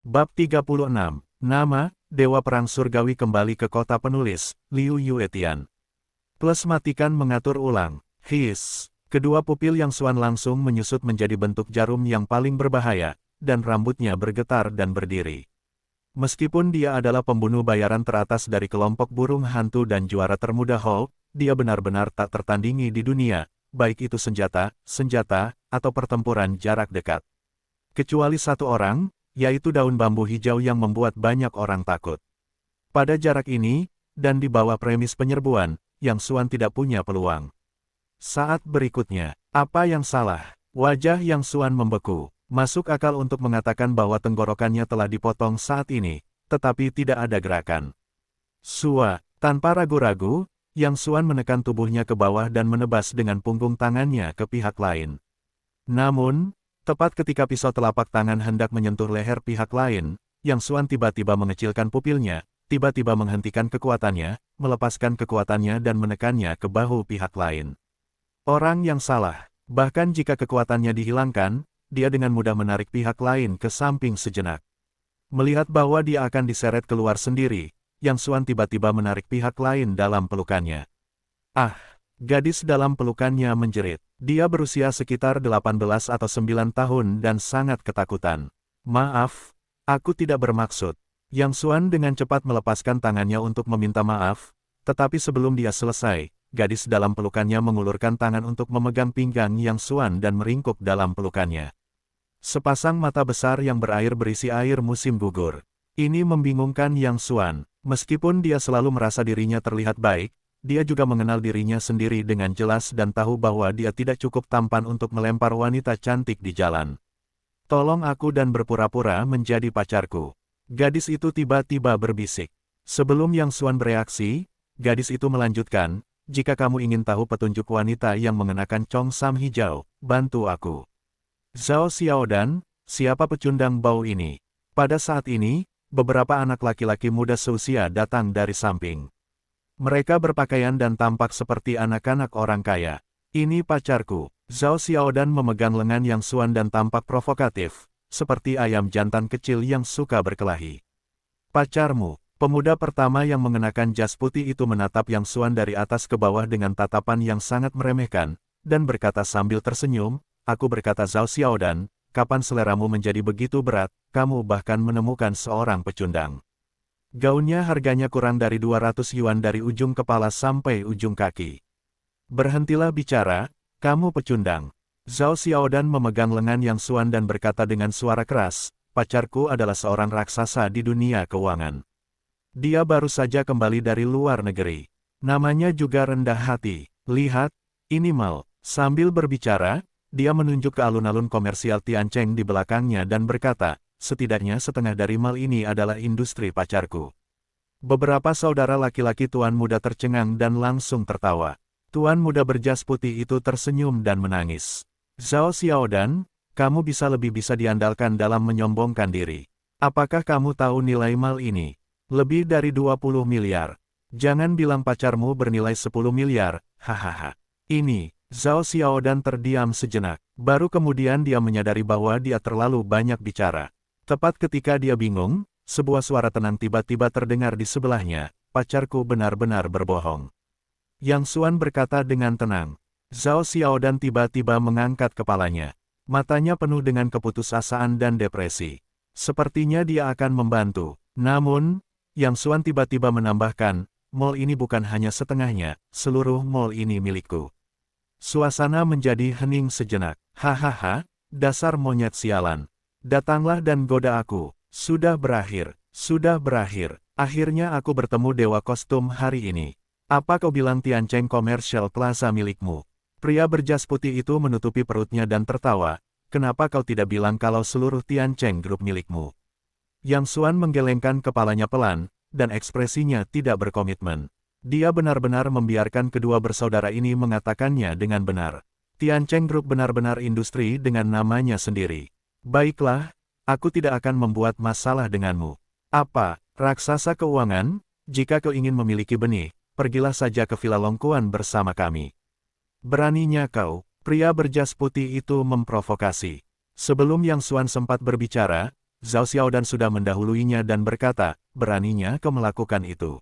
Bab 36. Nama, Dewa Perang Surgawi kembali ke kota penulis, Liu Yuetian. Plus matikan mengatur ulang. His. Kedua pupil Yang Xuan langsung menyusut menjadi bentuk jarum yang paling berbahaya, dan rambutnya bergetar dan berdiri. Meskipun dia adalah pembunuh bayaran teratas dari kelompok burung hantu dan juara termuda Hall, dia benar-benar tak tertandingi di dunia, baik itu senjata, atau pertempuran jarak dekat. Kecuali satu orang, yaitu daun bambu hijau yang membuat banyak orang takut. Pada jarak ini, dan di bawah premis penyerbuan, Yang Xuan tidak punya peluang. Saat berikutnya, apa yang salah? Wajah Yang Xuan membeku. Masuk akal untuk mengatakan bahwa tenggorokannya telah dipotong saat ini, tetapi tidak ada gerakan. Tanpa ragu-ragu, Yang Xuan menekan tubuhnya ke bawah dan menebas dengan punggung tangannya ke pihak lain. Namun, tepat ketika pisau telapak tangan hendak menyentuh leher pihak lain, Yang Xuan tiba-tiba mengecilkan pupilnya, tiba-tiba menghentikan kekuatannya, melepaskan kekuatannya dan menekannya ke bahu pihak lain. Orang yang salah, bahkan jika kekuatannya dihilangkan, dia dengan mudah menarik pihak lain ke samping sejenak. Melihat bahwa dia akan diseret keluar sendiri, Yang Xuan tiba-tiba menarik pihak lain dalam pelukannya. Ah! Gadis dalam pelukannya menjerit. Dia berusia sekitar 18 atau 9 tahun dan sangat ketakutan. Maaf, aku tidak bermaksud. Yang Xuan dengan cepat melepaskan tangannya untuk meminta maaf, tetapi sebelum dia selesai, gadis dalam pelukannya mengulurkan tangan untuk memegang pinggang Yang Xuan dan meringkuk dalam pelukannya. Sepasang mata besar yang berair berisi air musim gugur. Ini membingungkan Yang Xuan. Meskipun dia selalu merasa dirinya terlihat baik, dia juga mengenal dirinya sendiri dengan jelas dan tahu bahwa dia tidak cukup tampan untuk melempar wanita cantik di jalan. Tolong aku dan berpura-pura menjadi pacarku. Gadis itu tiba-tiba berbisik. Sebelum Yang Xuan bereaksi, gadis itu melanjutkan, jika kamu ingin tahu petunjuk wanita yang mengenakan congsam hijau, bantu aku. Zhao Xiaodan, siapa pecundang bau ini? Pada saat ini, beberapa anak laki-laki muda seusia datang dari samping. Mereka berpakaian dan tampak seperti anak-anak orang kaya. Ini pacarku. Zhao Xiaodan memegang lengan Yang Xuan dan tampak provokatif, seperti ayam jantan kecil yang suka berkelahi. Pacarmu, pemuda pertama yang mengenakan jas putih itu menatap Yang Xuan dari atas ke bawah dengan tatapan yang sangat meremehkan, dan berkata sambil tersenyum, aku berkata Zhao Xiaodan, kapan seleramu menjadi begitu berat, kamu bahkan menemukan seorang pecundang. Gaunnya harganya kurang dari 200 yuan dari ujung kepala sampai ujung kaki. Berhentilah bicara, kamu pecundang. Zhao Xiaodan memegang lengan Yang Xuan dan berkata dengan suara keras, pacarku adalah seorang raksasa di dunia keuangan. Dia baru saja kembali dari luar negeri. Namanya juga rendah hati. Lihat, ini Mal. Sambil berbicara, dia menunjuk ke alun-alun komersial Tiancheng di belakangnya dan berkata, setidaknya setengah dari mal ini adalah industri pacarku. Beberapa saudara laki-laki tuan muda tercengang dan langsung tertawa. Tuan muda berjas putih itu tersenyum dan menangis. Zhao Xiaodan, kamu lebih bisa diandalkan dalam menyombongkan diri. Apakah kamu tahu nilai mal ini? Lebih dari 20 miliar. Jangan bilang pacarmu bernilai 10 miliar, hahaha. Ini, Zhao Xiaodan terdiam sejenak. Baru kemudian dia menyadari bahwa dia terlalu banyak bicara. Tepat ketika dia bingung, sebuah suara tenang tiba-tiba terdengar di sebelahnya, pacarku benar-benar berbohong. Yang Xuan berkata dengan tenang. Zhao Xiaodan tiba-tiba mengangkat kepalanya. Matanya penuh dengan keputusasaan dan depresi. Sepertinya dia akan membantu. Namun, Yang Xuan tiba-tiba menambahkan, mall ini bukan hanya setengahnya, seluruh mall ini milikku. Suasana menjadi hening sejenak. Hahaha, dasar monyet sialan. Datanglah dan goda aku. Sudah berakhir. Akhirnya aku bertemu dewa kostum hari ini. Apa kau bilang Tiancheng Commercial Plaza milikmu? Pria berjas putih itu menutupi perutnya dan tertawa. Kenapa kau tidak bilang kalau seluruh Tiancheng Group milikmu? Yang Xuan menggelengkan kepalanya pelan, dan ekspresinya tidak berkomitmen. Dia benar-benar membiarkan kedua bersaudara ini mengatakannya dengan benar. Tiancheng Group benar-benar industri dengan namanya sendiri. Baiklah, aku tidak akan membuat masalah denganmu. Apa, raksasa keuangan? Jika kau ingin memiliki benih, pergilah saja ke Villa Longkuan bersama kami. Beraninya kau, pria berjas putih itu memprovokasi. Sebelum Yang Xuan sempat berbicara, Zhao Xiaodan sudah mendahuluinya dan berkata, beraninya kau melakukan itu.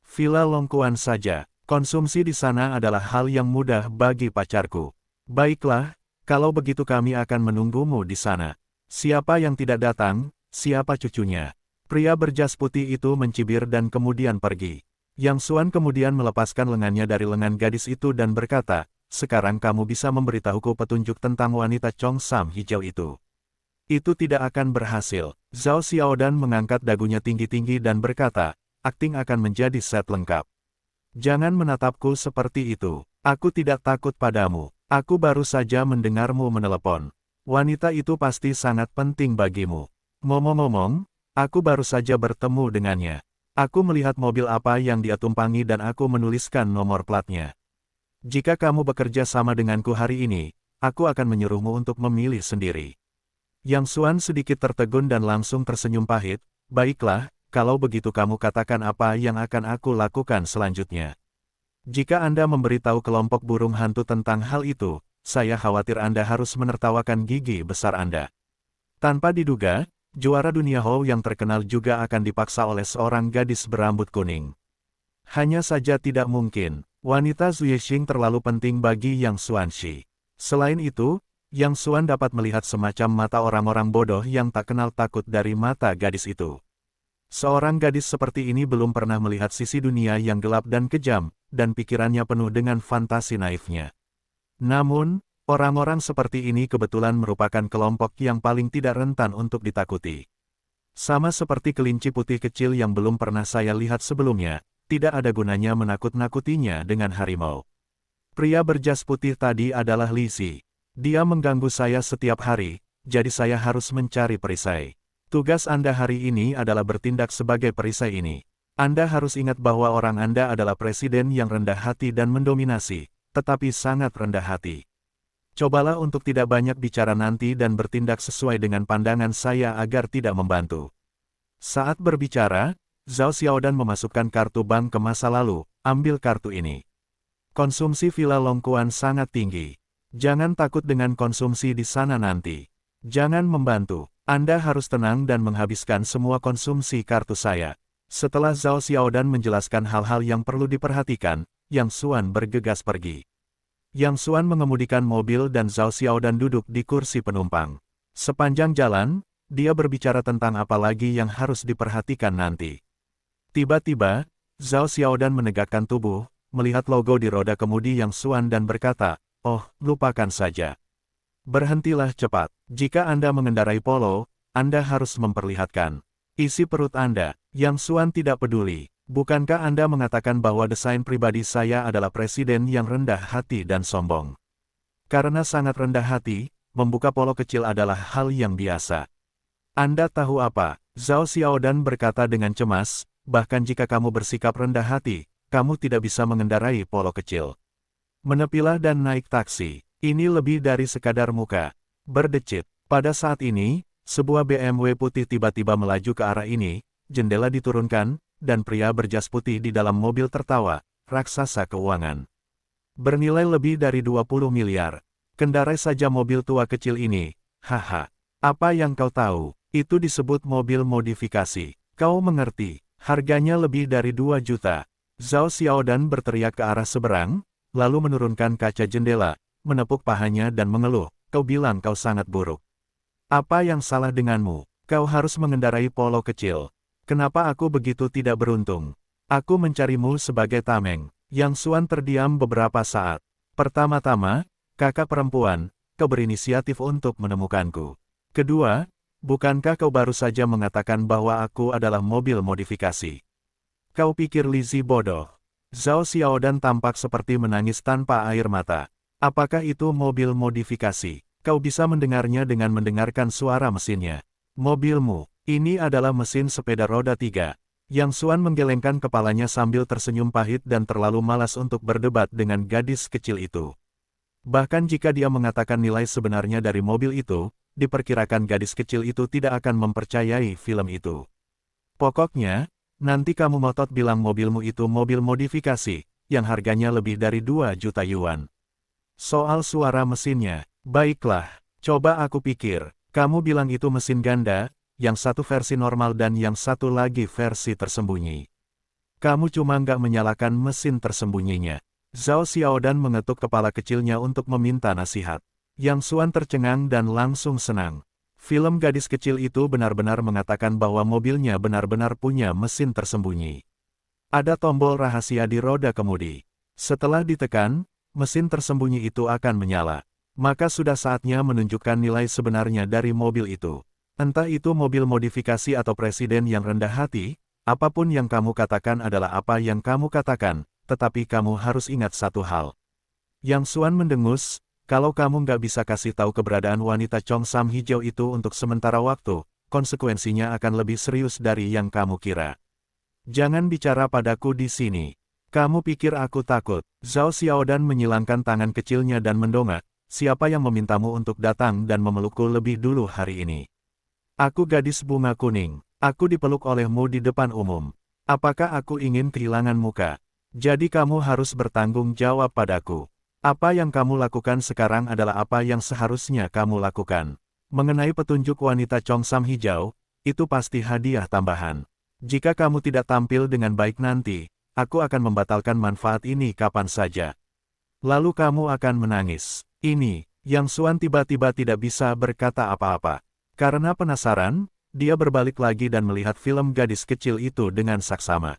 Villa Longquan saja, konsumsi di sana adalah hal yang mudah bagi pacarku. Baiklah, kalau begitu kami akan menunggumu di sana. Siapa yang tidak datang, siapa cucunya? Pria berjas putih itu mencibir dan kemudian pergi. Yang Xuan kemudian melepaskan lengannya dari lengan gadis itu dan berkata, sekarang kamu bisa memberitahuku petunjuk tentang wanita Chong Sam hijau itu. Itu tidak akan berhasil. Zhao Xiaodan mengangkat dagunya tinggi-tinggi dan berkata, akting akan menjadi set lengkap. Jangan menatapku seperti itu. Aku tidak takut padamu. Aku baru saja mendengarmu menelepon. Wanita itu pasti sangat penting bagimu. Ngomong-ngomong, aku baru saja bertemu dengannya. Aku melihat mobil apa yang dia tumpangi dan aku menuliskan nomor platnya. Jika kamu bekerja sama denganku hari ini, aku akan menyuruhmu untuk memilih sendiri. Yang Xuan sedikit tertegun dan langsung tersenyum pahit, baiklah, kalau begitu kamu katakan apa yang akan aku lakukan selanjutnya. Jika Anda memberitahu kelompok burung hantu tentang hal itu, saya khawatir Anda harus menertawakan gigi besar Anda. Tanpa diduga, juara dunia Hou yang terkenal juga akan dipaksa oleh seorang gadis berambut kuning. Hanya saja tidak mungkin, wanita Zhu Yixing terlalu penting bagi Yang Xuanxi. Selain itu, Yang Xuan dapat melihat semacam mata orang-orang bodoh yang tak kenal takut dari mata gadis itu. Seorang gadis seperti ini belum pernah melihat sisi dunia yang gelap dan kejam, dan pikirannya penuh dengan fantasi naifnya. Namun, orang-orang seperti ini kebetulan merupakan kelompok yang paling tidak rentan untuk ditakuti. Sama seperti kelinci putih kecil yang belum pernah saya lihat sebelumnya, tidak ada gunanya menakut-nakutinya dengan harimau. Pria berjas putih tadi adalah Li Zi. Dia mengganggu saya setiap hari, jadi saya harus mencari perisai. Tugas Anda hari ini adalah bertindak sebagai perisai ini. Anda harus ingat bahwa orang Anda adalah presiden yang rendah hati dan mendominasi, tetapi sangat rendah hati. Cobalah untuk tidak banyak bicara nanti dan bertindak sesuai dengan pandangan saya agar tidak membantu. Saat berbicara, Zhao Xiaodan memasukkan kartu bank ke masa lalu, ambil kartu ini. Konsumsi Villa Longquan sangat tinggi. Jangan takut dengan konsumsi di sana nanti. Jangan membantu. Anda harus tenang dan menghabiskan semua konsumsi kartu saya. Setelah Zhao Xiaodan menjelaskan hal-hal yang perlu diperhatikan, Yang Xuan bergegas pergi. Yang Xuan mengemudikan mobil dan Zhao Xiaodan duduk di kursi penumpang. Sepanjang jalan, dia berbicara tentang apa lagi yang harus diperhatikan nanti. Tiba-tiba, Zhao Xiaodan menegakkan tubuh, melihat logo di roda kemudi Yang Xuan dan berkata, oh, lupakan saja. Berhentilah cepat. Jika Anda mengendarai Polo, Anda harus memperlihatkan isi perut Anda. Yang Xuan tidak peduli. Bukankah Anda mengatakan bahwa desain pribadi saya adalah presiden yang rendah hati dan sombong? Karena sangat rendah hati, membuka polo kecil adalah hal yang biasa. Anda tahu apa? Zhao Xiaodan berkata dengan cemas, bahkan jika kamu bersikap rendah hati, kamu tidak bisa mengendarai polo kecil. Menepilah dan naik taksi. Ini lebih dari sekadar muka. Berdecit. Pada saat ini, sebuah BMW putih tiba-tiba melaju ke arah ini, jendela diturunkan, dan pria berjas putih di dalam mobil tertawa, raksasa keuangan. Bernilai lebih dari 20 miliar. Kendarai saja mobil tua kecil ini, haha. Apa yang kau tahu? Itu disebut mobil modifikasi. Kau mengerti, harganya lebih dari 2 juta. Zhao Xiaodan berteriak ke arah seberang, lalu menurunkan kaca jendela, menepuk pahanya dan mengeluh, kau bilang kau sangat buruk. Apa yang salah denganmu? Kau harus mengendarai polo kecil. Kenapa aku begitu tidak beruntung? Aku mencarimu sebagai tameng. Yang Xuan terdiam beberapa saat. Pertama-tama, kakak perempuan, kau berinisiatif untuk menemukanku. Kedua, bukankah kau baru saja mengatakan bahwa aku adalah mobil modifikasi? Kau pikir Li Zi bodoh? Zhao Xiaodan tampak seperti menangis tanpa air mata. Apakah itu mobil modifikasi? Kau bisa mendengarnya dengan mendengarkan suara mesinnya. Mobilmu. Ini adalah mesin sepeda roda 3. Yang Xuan menggelengkan kepalanya sambil tersenyum pahit dan terlalu malas untuk berdebat dengan gadis kecil itu. Bahkan jika dia mengatakan nilai sebenarnya dari mobil itu, diperkirakan gadis kecil itu tidak akan mempercayai film itu. Pokoknya, nanti kamu ngotot bilang mobilmu itu mobil modifikasi, yang harganya lebih dari 2 juta yuan. Soal suara mesinnya, baiklah, coba aku pikir, kamu bilang itu mesin ganda, yang satu versi normal dan yang satu lagi versi tersembunyi. Kamu cuma nggak menyalakan mesin tersembunyinya. Zhao Xiaodan mengetuk kepala kecilnya untuk meminta nasihat. Yang Xuan tercengang dan langsung senang. Film gadis kecil itu benar-benar mengatakan bahwa mobilnya benar-benar punya mesin tersembunyi. Ada tombol rahasia di roda kemudi. Setelah ditekan, mesin tersembunyi itu akan menyala. Maka sudah saatnya menunjukkan nilai sebenarnya dari mobil itu. Entah itu mobil modifikasi atau presiden yang rendah hati, apapun yang kamu katakan adalah apa yang kamu katakan, tetapi kamu harus ingat satu hal. Yang Xuan mendengus, kalau kamu nggak bisa kasih tahu keberadaan wanita Cheongsam hijau itu untuk sementara waktu, konsekuensinya akan lebih serius dari yang kamu kira. Jangan bicara padaku di sini. Kamu pikir aku takut? Zhao Xiaodan menyilangkan tangan kecilnya dan mendongak. Siapa yang memintamu untuk datang dan memelukku lebih dulu hari ini? Aku gadis bunga kuning. Aku dipeluk olehmu di depan umum. Apakah aku ingin kehilangan muka? Jadi kamu harus bertanggung jawab padaku. Apa yang kamu lakukan sekarang adalah apa yang seharusnya kamu lakukan. Mengenai petunjuk wanita Cheongsam hijau, itu pasti hadiah tambahan. Jika kamu tidak tampil dengan baik nanti, aku akan membatalkan manfaat ini kapan saja. Lalu kamu akan menangis. Ini, Yang Xuan tiba-tiba tidak bisa berkata apa-apa. Karena penasaran, dia berbalik lagi dan melihat film gadis kecil itu dengan saksama.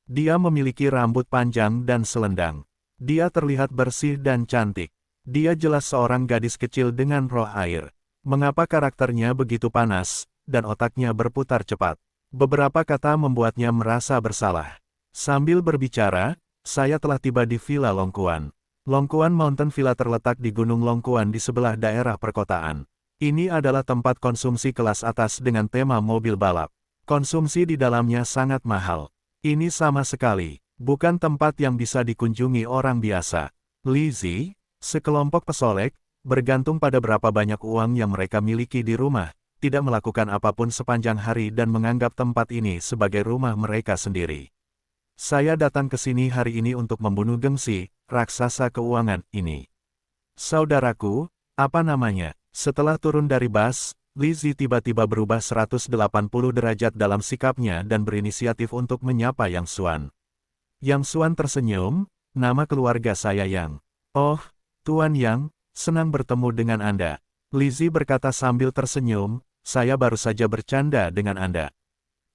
Dia memiliki rambut panjang dan selendang. Dia terlihat bersih dan cantik. Dia jelas seorang gadis kecil dengan roh air. Mengapa karakternya begitu panas, dan otaknya berputar cepat? Beberapa kata membuatnya merasa bersalah. Sambil berbicara, saya telah tiba di Villa Longquan. Longquan Mountain Villa terletak di Gunung Longquan di sebelah daerah perkotaan. Ini adalah tempat konsumsi kelas atas dengan tema mobil balap. Konsumsi di dalamnya sangat mahal. Ini sama sekali bukan tempat yang bisa dikunjungi orang biasa. Li Zi, sekelompok pesolek, bergantung pada berapa banyak uang yang mereka miliki di rumah, tidak melakukan apapun sepanjang hari dan menganggap tempat ini sebagai rumah mereka sendiri. Saya datang ke sini hari ini untuk membunuh gengsi, raksasa keuangan ini. Saudaraku, apa namanya? Setelah turun dari bus, Li Zi tiba-tiba berubah 180 derajat dalam sikapnya dan berinisiatif untuk menyapa Yang Xuan. Yang Xuan tersenyum, nama keluarga saya Yang. Oh, Tuan Yang, senang bertemu dengan Anda. Li Zi berkata sambil tersenyum, saya baru saja bercanda dengan Anda.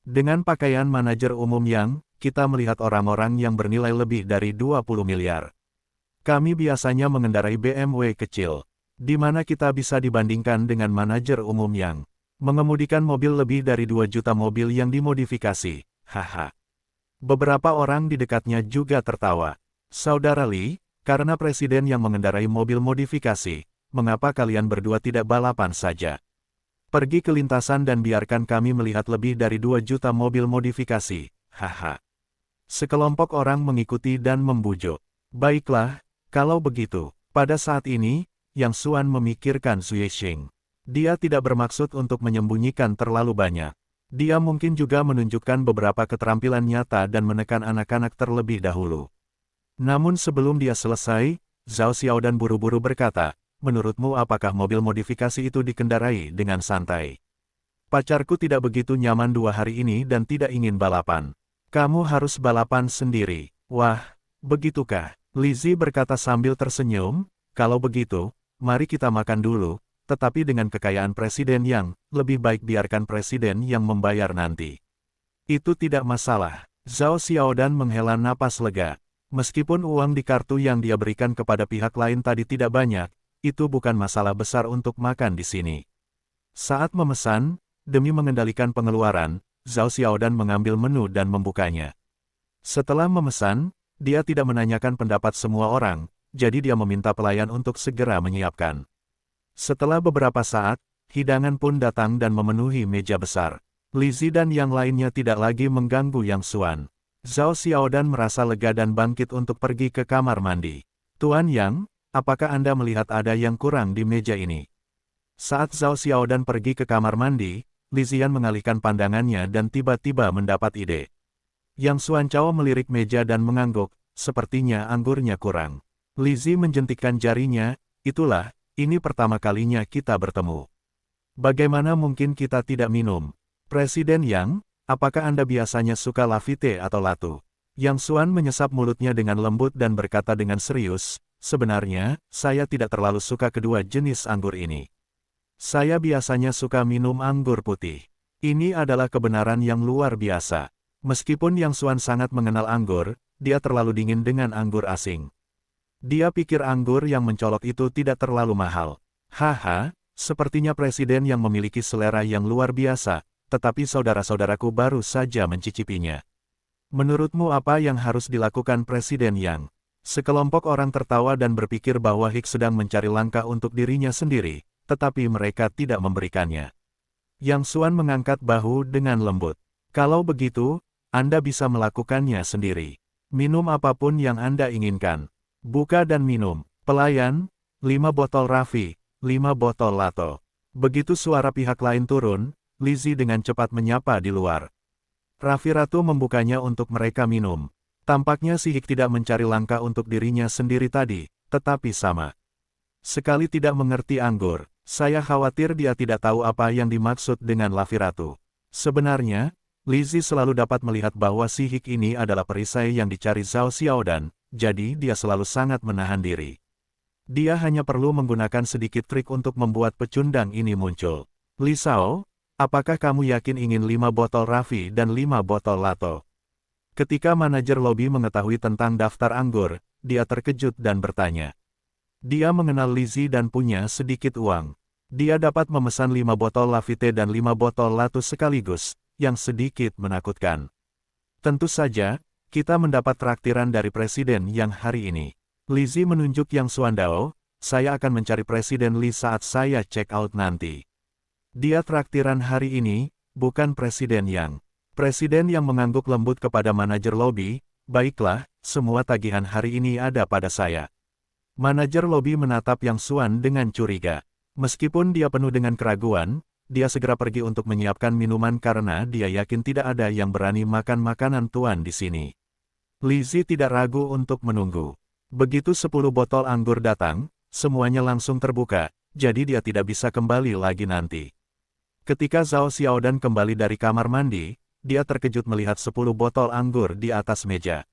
Dengan pakaian manajer umum Yang, kita melihat orang-orang yang bernilai lebih dari 20 miliar. Kami biasanya mengendarai BMW kecil, di mana kita bisa dibandingkan dengan manajer umum Yang mengemudikan mobil lebih dari 2 juta mobil yang dimodifikasi. Haha. Beberapa orang di dekatnya juga tertawa. Saudara Li, karena presiden yang mengendarai mobil modifikasi, mengapa kalian berdua tidak balapan saja? Pergi ke lintasan dan biarkan kami melihat lebih dari 2 juta mobil modifikasi. Haha. Sekelompok orang mengikuti dan membujuk. Baiklah, kalau begitu, pada saat ini, Yang Xuan memikirkan Xue Xing. Dia tidak bermaksud untuk menyembunyikan terlalu banyak. Dia mungkin juga menunjukkan beberapa keterampilan nyata dan menekan anak-anak terlebih dahulu. Namun sebelum dia selesai, Zhao Xiaodan buru-buru berkata, menurutmu apakah mobil modifikasi itu dikendarai dengan santai? Pacarku tidak begitu nyaman 2 hari ini dan tidak ingin balapan. Kamu harus balapan sendiri. Wah, begitukah? Li Zi berkata sambil tersenyum, kalau begitu, mari kita makan dulu. Tetapi dengan kekayaan presiden Yang, lebih baik biarkan presiden yang membayar nanti. Itu tidak masalah. Zhao Xiaodan menghela napas lega. Meskipun uang di kartu yang dia berikan kepada pihak lain tadi tidak banyak, itu bukan masalah besar untuk makan di sini. Saat memesan, demi mengendalikan pengeluaran, Zhao Xiaodan mengambil menu dan membukanya. Setelah memesan, dia tidak menanyakan pendapat semua orang, jadi dia meminta pelayan untuk segera menyiapkan. Setelah beberapa saat, hidangan pun datang dan memenuhi meja besar. Li Zi dan yang lainnya tidak lagi mengganggu Yang Xuan. Zhao Xiaodan merasa lega dan bangkit untuk pergi ke kamar mandi. Tuan Yang, apakah Anda melihat ada yang kurang di meja ini? Saat Zhao Xiaodan pergi ke kamar mandi, Li Zian mengalihkan pandangannya dan tiba-tiba mendapat ide. Yang Xuan Chao melirik meja dan mengangguk, sepertinya anggurnya kurang. Li Zi menjentikkan jarinya, itulah, ini pertama kalinya kita bertemu. Bagaimana mungkin kita tidak minum? Presiden Yang, apakah Anda biasanya suka latte atau latte? Yang Xuan menyesap mulutnya dengan lembut dan berkata dengan serius, sebenarnya, saya tidak terlalu suka kedua jenis anggur ini. Saya biasanya suka minum anggur putih. Ini adalah kebenaran yang luar biasa. Meskipun Yang Xuan sangat mengenal anggur, dia terlalu dingin dengan anggur asing. Dia pikir anggur yang mencolok itu tidak terlalu mahal. Haha, sepertinya presiden yang memiliki selera yang luar biasa, tetapi saudara-saudaraku baru saja mencicipinya. Menurutmu apa yang harus dilakukan Presiden Yang? Sekelompok orang tertawa dan berpikir bahwa Hicks sedang mencari langkah untuk dirinya sendiri, tetapi mereka tidak memberikannya. Yang Xuan mengangkat bahu dengan lembut. Kalau begitu, Anda bisa melakukannya sendiri. Minum apapun yang Anda inginkan. Buka dan minum. Pelayan, 5 botol Raffi, 5 botol latte. Begitu suara pihak lain turun, Lizzie dengan cepat menyapa di luar. Raffi Ratu membukanya untuk mereka minum. Tampaknya si Hicks tidak mencari langkah untuk dirinya sendiri tadi, tetapi sama sekali tidak mengerti anggur. Saya khawatir dia tidak tahu apa yang dimaksud dengan Raffi Ratu. Sebenarnya, Lizzie selalu dapat melihat bahwa si Hicks ini adalah perisai yang dicari Zhao Xiaodan, jadi dia selalu sangat menahan diri. Dia hanya perlu menggunakan sedikit trik untuk membuat pecundang ini muncul. Li Shao, apakah kamu yakin ingin 5 botol Raffi dan 5 botol latte? Ketika manajer lobi mengetahui tentang daftar anggur, dia terkejut dan bertanya. Dia mengenal Lizzie dan punya sedikit uang. Dia dapat memesan 5 botol latte dan 5 botol latte sekaligus, yang sedikit menakutkan. Tentu saja, kita mendapat traktiran dari presiden yang hari ini. Lizzie menunjuk Yang Xuan Dao, saya akan mencari Presiden Li saat saya check out nanti. Dia traktiran hari ini, bukan Presiden Yang. Presiden yang mengangguk lembut kepada manajer lobi, baiklah, semua tagihan hari ini ada pada saya. Manajer lobi menatap Yang Xuan dengan curiga. Meskipun dia penuh dengan keraguan, dia segera pergi untuk menyiapkan minuman karena dia yakin tidak ada yang berani makan makanan tuan di sini. Lizzie tidak ragu untuk menunggu. Begitu 10 botol anggur datang, semuanya langsung terbuka, jadi dia tidak bisa kembali lagi nanti. Ketika Zhao Xiaodan kembali dari kamar mandi, dia terkejut melihat 10 botol anggur di atas meja.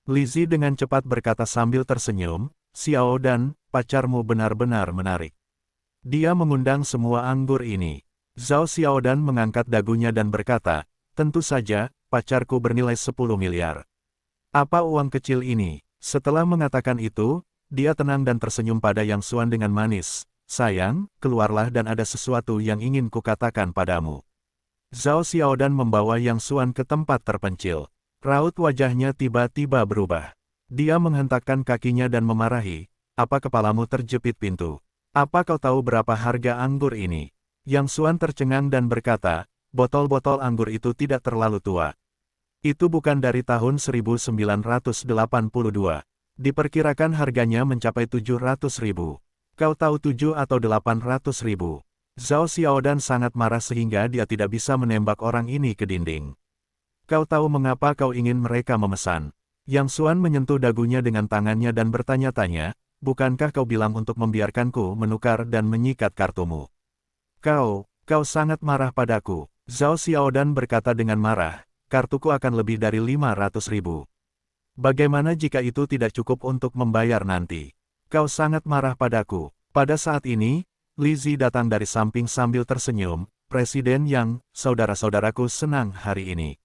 Lizzie dengan cepat berkata sambil tersenyum, Xiaodan, pacarmu benar-benar menarik. Dia mengundang semua anggur ini. Zhao Xiaodan mengangkat dagunya dan berkata, tentu saja, pacarku bernilai 10 miliar. Apa uang kecil ini? Setelah mengatakan itu, dia tenang dan tersenyum pada Yang Xuan dengan manis. Sayang, keluarlah dan ada sesuatu yang ingin kukatakan padamu. Zhao Xiaodan membawa Yang Xuan ke tempat terpencil. Raut wajahnya tiba-tiba berubah. Dia menghentakkan kakinya dan memarahi, apa kepalamu terjepit pintu? Apa kau tahu berapa harga anggur ini? Yang Xuan tercengang dan berkata, botol-botol anggur itu tidak terlalu tua. Itu bukan dari tahun 1982. Diperkirakan harganya mencapai 700.000. Kau tahu 7 atau 800.000. Zhao Xiaodan sangat marah sehingga dia tidak bisa menembak orang ini ke dinding. Kau tahu mengapa kau ingin mereka memesan? Yang Xuan menyentuh dagunya dengan tangannya dan bertanya-tanya, bukankah kau bilang untuk membiarkanku menukar dan menyikat kartumu? Kau sangat marah padaku. Zhao Xiaodan berkata dengan marah, kartuku akan lebih dari 500.000. Bagaimana jika itu tidak cukup untuk membayar nanti? Kau sangat marah padaku. Pada saat ini, Lizzie datang dari samping sambil tersenyum, Presiden Yang, saudara-saudaraku senang hari ini.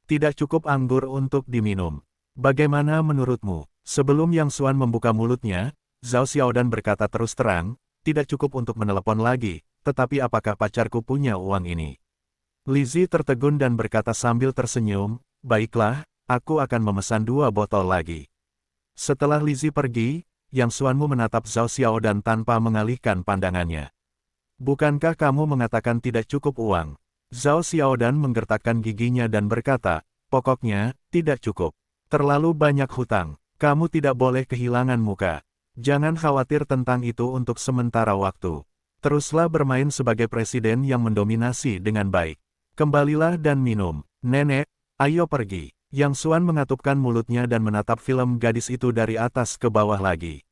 Tidak cukup anggur untuk diminum. Bagaimana menurutmu? Sebelum Yang Xuan membuka mulutnya, Zhao Xiaodan berkata terus terang, tidak cukup untuk menelepon lagi, tetapi apakah pacarku punya uang ini? Lizzie tertegun dan berkata sambil tersenyum, baiklah, aku akan memesan 2 botol lagi. Setelah Lizzie pergi, Yang Xuanmu menatap Zhao Xiaodan tanpa mengalihkan pandangannya. Bukankah kamu mengatakan tidak cukup uang? Zhao Xiaodan menggertakkan giginya dan berkata, pokoknya, tidak cukup. Terlalu banyak hutang, kamu tidak boleh kehilangan muka. Jangan khawatir tentang itu untuk sementara waktu. Teruslah bermain sebagai presiden yang mendominasi dengan baik. Kembalilah dan minum. Nenek, ayo pergi. Yang Xuan mengatupkan mulutnya dan menatap film gadis itu dari atas ke bawah lagi.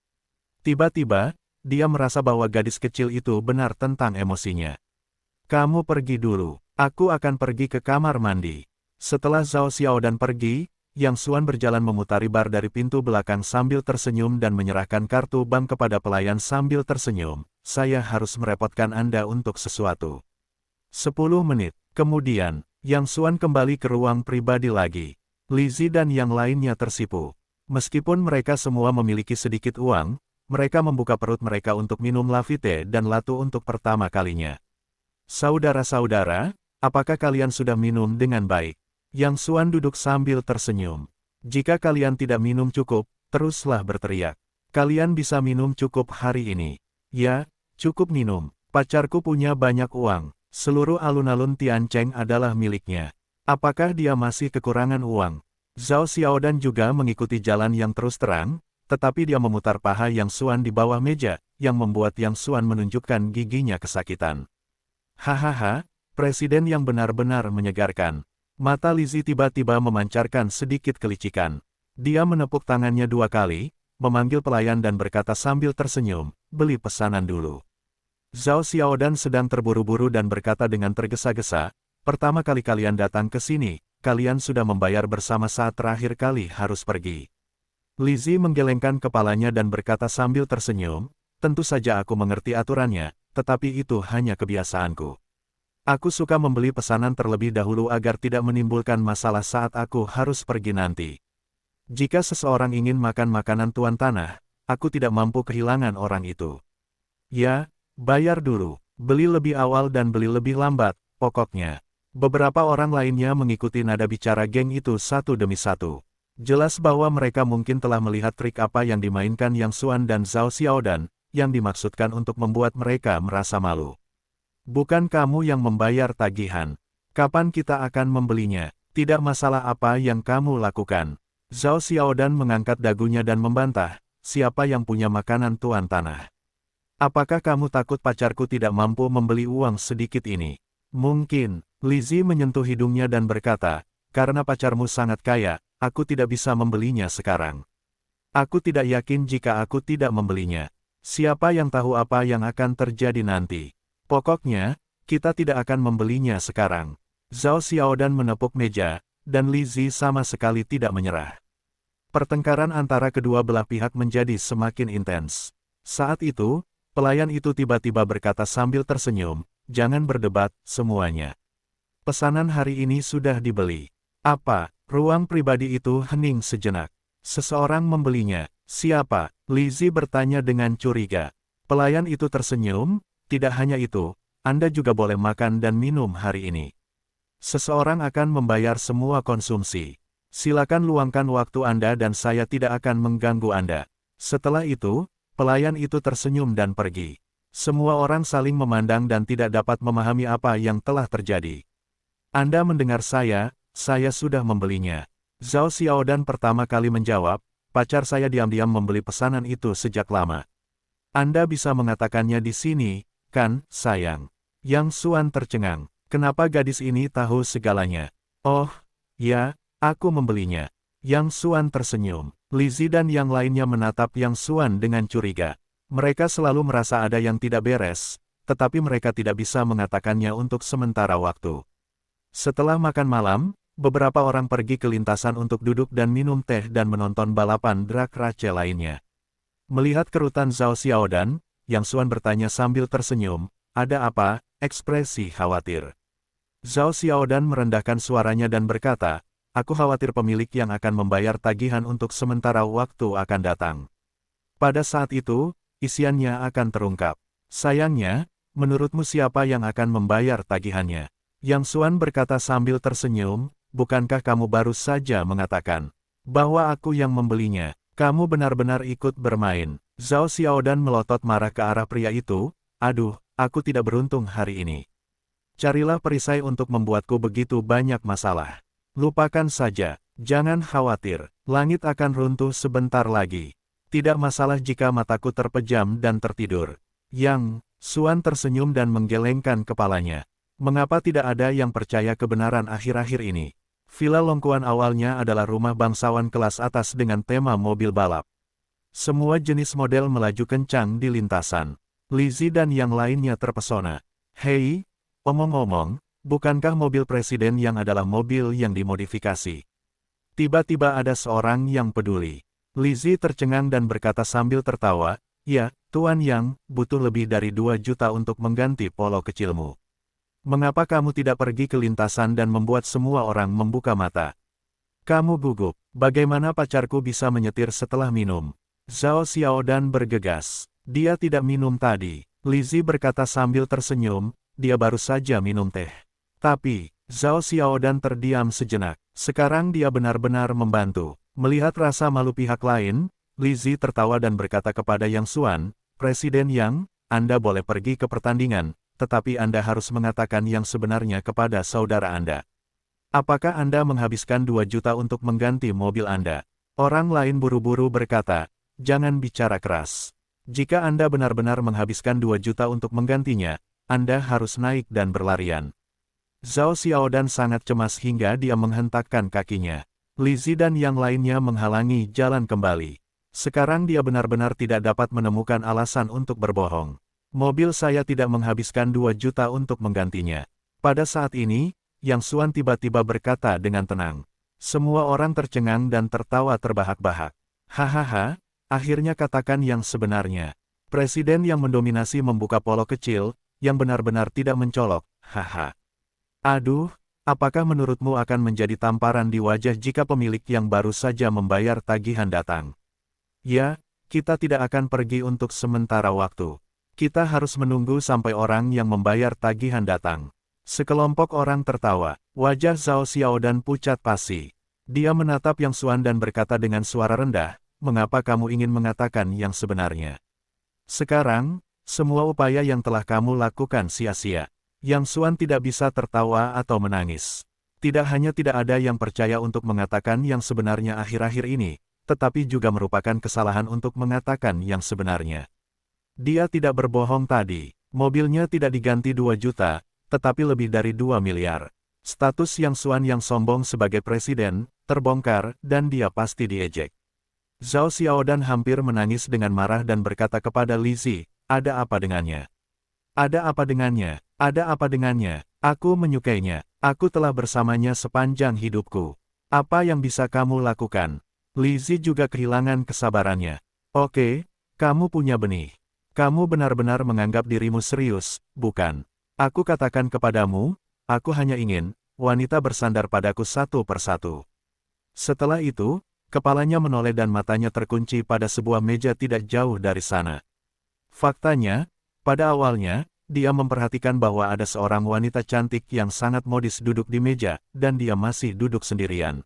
Tiba-tiba, dia merasa bahwa gadis kecil itu benar tentang emosinya. Kamu pergi dulu. Aku akan pergi ke kamar mandi. Setelah Zhao Xiaodan pergi, Yang Xuan berjalan memutari bar dari pintu belakang sambil tersenyum dan menyerahkan kartu bank kepada pelayan sambil tersenyum. Saya harus merepotkan Anda untuk sesuatu. 10 menit. Kemudian, Yang Xuan kembali ke ruang pribadi lagi. Lizzie dan yang lainnya tersipu. Meskipun mereka semua memiliki sedikit uang, mereka membuka perut mereka untuk minum lavite dan latu untuk pertama kalinya. Saudara-saudara, apakah kalian sudah minum dengan baik? Yang Xuan duduk sambil tersenyum. Jika kalian tidak minum cukup, teruslah berteriak. Kalian bisa minum cukup hari ini. Ya, cukup minum. Pacarku punya banyak uang. Seluruh alun-alun Tiancheng adalah miliknya. Apakah dia masih kekurangan uang? Zhao Xiaodan juga mengikuti jalan yang terus terang, tetapi dia memutar paha Yang Xuan di bawah meja, yang membuat Yang Xuan menunjukkan giginya kesakitan. Hahaha, presiden yang benar-benar menyegarkan. Mata Lizzie tiba-tiba memancarkan sedikit kelicikan. Dia menepuk tangannya 2 kali, memanggil pelayan dan berkata sambil tersenyum, beli pesanan dulu. Zhao Xiaodan sedang terburu-buru dan berkata dengan tergesa-gesa, pertama kali kalian datang ke sini, kalian sudah membayar bersama saat terakhir kali harus pergi. Lizzie menggelengkan kepalanya dan berkata sambil tersenyum, tentu saja aku mengerti aturannya, tetapi itu hanya kebiasaanku. Aku suka membeli pesanan terlebih dahulu agar tidak menimbulkan masalah saat aku harus pergi nanti. Jika seseorang ingin makan makanan tuan tanah, aku tidak mampu kehilangan orang itu. Ya, bayar dulu, beli lebih awal dan beli lebih lambat, pokoknya. Beberapa orang lainnya mengikuti nada bicara geng itu satu demi satu. Jelas bahwa mereka mungkin telah melihat trik apa yang dimainkan Yang Xuan dan Zhao Xiaodan, yang dimaksudkan untuk membuat mereka merasa malu. Bukan kamu yang membayar tagihan. Kapan kita akan membelinya? Tidak masalah apa yang kamu lakukan. Zhao Xiaodan mengangkat dagunya dan membantah, siapa yang punya makanan tuan tanah? Apakah kamu takut pacarku tidak mampu membeli uang sedikit ini? Mungkin. Lizzie menyentuh hidungnya dan berkata, karena pacarmu sangat kaya, aku tidak bisa membelinya sekarang. Aku tidak yakin jika aku tidak membelinya. Siapa yang tahu apa yang akan terjadi nanti? Pokoknya, kita tidak akan membelinya sekarang. Zhao Xiaodan menepuk meja, dan Lizzie sama sekali tidak menyerah. Pertengkaran antara kedua belah pihak menjadi semakin intens. Saat itu, pelayan itu tiba-tiba berkata sambil tersenyum, jangan berdebat, semuanya. Pesanan hari ini sudah dibeli. Apa? Ruang pribadi itu hening sejenak. Seseorang membelinya. Siapa? Lizzie bertanya dengan curiga. Pelayan itu tersenyum, tidak hanya itu, Anda juga boleh makan dan minum hari ini. Seseorang akan membayar semua konsumsi. Silakan luangkan waktu Anda dan saya tidak akan mengganggu Anda. Setelah itu, pelayan itu tersenyum dan pergi. Semua orang saling memandang dan tidak dapat memahami apa yang telah terjadi. Anda mendengar saya sudah membelinya. Zhao Xiaodan pertama kali menjawab, pacar saya diam-diam membeli pesanan itu sejak lama. Anda bisa mengatakannya di sini, kan, sayang? Yang Xuan tercengang. Kenapa gadis ini tahu segalanya? Oh, ya, aku membelinya. Yang Xuan tersenyum. Lizzie dan yang lainnya menatap Yang Xuan dengan curiga. Mereka selalu merasa ada yang tidak beres, tetapi mereka tidak bisa mengatakannya untuk sementara waktu. Setelah makan malam, beberapa orang pergi ke lintasan untuk duduk dan minum teh dan menonton balapan drag race lainnya. Melihat kerutan Zhao Xiaodan, Yang Xuan bertanya sambil tersenyum, ada apa? Ekspresi khawatir. Zhao Xiaodan merendahkan suaranya dan berkata, aku khawatir pemilik yang akan membayar tagihan untuk sementara waktu akan datang. Pada saat itu, isiannya akan terungkap. Sayangnya, menurutmu siapa yang akan membayar tagihannya? Yang Xuan berkata sambil tersenyum, bukankah kamu baru saja mengatakan bahwa aku yang membelinya? Kamu benar-benar ikut bermain. Zhao Xiaodan melotot marah ke arah pria itu, aduh, aku tidak beruntung hari ini. Carilah perisai untuk membuatku begitu banyak masalah. Lupakan saja, jangan khawatir, langit akan runtuh sebentar lagi. Tidak masalah jika mataku terpejam dan tertidur. Yang Xuan tersenyum dan menggelengkan kepalanya. Mengapa tidak ada yang percaya kebenaran akhir-akhir ini? Villa Longkuan awalnya adalah rumah bangsawan kelas atas dengan tema mobil balap. Semua jenis model melaju kencang di lintasan. Lizzie dan yang lainnya terpesona. Hei, Omong-omong, bukankah mobil presiden yang adalah mobil yang dimodifikasi? Tiba-tiba ada seorang yang peduli. Lizzie tercengang dan berkata sambil tertawa, "Ya, Tuan Yang, butuh lebih dari 2 juta untuk mengganti polo kecilmu. Mengapa kamu tidak pergi ke lintasan dan membuat semua orang membuka mata?" "Kamu gugup, bagaimana pacarku bisa menyetir setelah minum?" Zhao Xiaodan bergegas. "Dia tidak minum tadi," Lizzie berkata sambil tersenyum, "dia baru saja minum teh." Tapi, Zhao Xiaodan terdiam sejenak. Sekarang dia benar-benar membantu. Melihat rasa malu pihak lain, Lizzie tertawa dan berkata kepada Yang Xuan, "Presiden Yang, Anda boleh pergi ke pertandingan, tetapi Anda harus mengatakan yang sebenarnya kepada saudara Anda. Apakah Anda menghabiskan 2 juta untuk mengganti mobil Anda?" Orang lain buru-buru berkata, "Jangan bicara keras. Jika Anda benar-benar menghabiskan 2 juta untuk menggantinya, Anda harus naik dan berlarian." Zhao Xiaodan sangat cemas hingga dia menghentakkan kakinya. Lizzie dan yang lainnya menghalangi jalan kembali. Sekarang dia benar-benar tidak dapat menemukan alasan untuk berbohong. "Mobil saya tidak menghabiskan 2 juta untuk menggantinya." Pada saat ini, Yang Xuan tiba-tiba berkata dengan tenang. Semua orang tercengang dan tertawa terbahak-bahak. "Hahaha, akhirnya katakan yang sebenarnya. Presiden yang mendominasi membuka polo kecil, yang benar-benar tidak mencolok, haha. Aduh, apakah menurutmu akan menjadi tamparan di wajah jika pemilik yang baru saja membayar tagihan datang? Ya, kita tidak akan pergi untuk sementara waktu. Kita harus menunggu sampai orang yang membayar tagihan datang." Sekelompok orang tertawa. Wajah Zhao Xiaodan pucat pasi. Dia menatap Yang Xuan dan berkata dengan suara rendah, "Mengapa kamu ingin mengatakan yang sebenarnya? Sekarang, semua upaya yang telah kamu lakukan sia-sia." Yang Xuan tidak bisa tertawa atau menangis. Tidak hanya tidak ada yang percaya untuk mengatakan yang sebenarnya akhir-akhir ini, tetapi juga merupakan kesalahan untuk mengatakan yang sebenarnya. Dia tidak berbohong tadi. Mobilnya tidak diganti 2 juta, tetapi lebih dari 2 miliar. Status Yang Xuan yang sombong sebagai presiden, terbongkar, dan dia pasti diejek. Zhao Xiaodan hampir menangis dengan marah dan berkata kepada Lizzie, "Ada apa dengannya? Ada apa dengannya? Ada apa dengannya? Aku menyukainya. Aku telah bersamanya sepanjang hidupku. Apa yang bisa kamu lakukan?" Lizzie juga kehilangan kesabarannya. "Oke, kamu punya benih. Kamu benar-benar menganggap dirimu serius, bukan? Aku katakan kepadamu, aku hanya ingin wanita bersandar padaku satu persatu." Setelah itu, kepalanya menoleh dan matanya terkunci pada sebuah meja tidak jauh dari sana. Faktanya, pada awalnya, dia memperhatikan bahwa ada seorang wanita cantik yang sangat modis duduk di meja, dan dia masih duduk sendirian.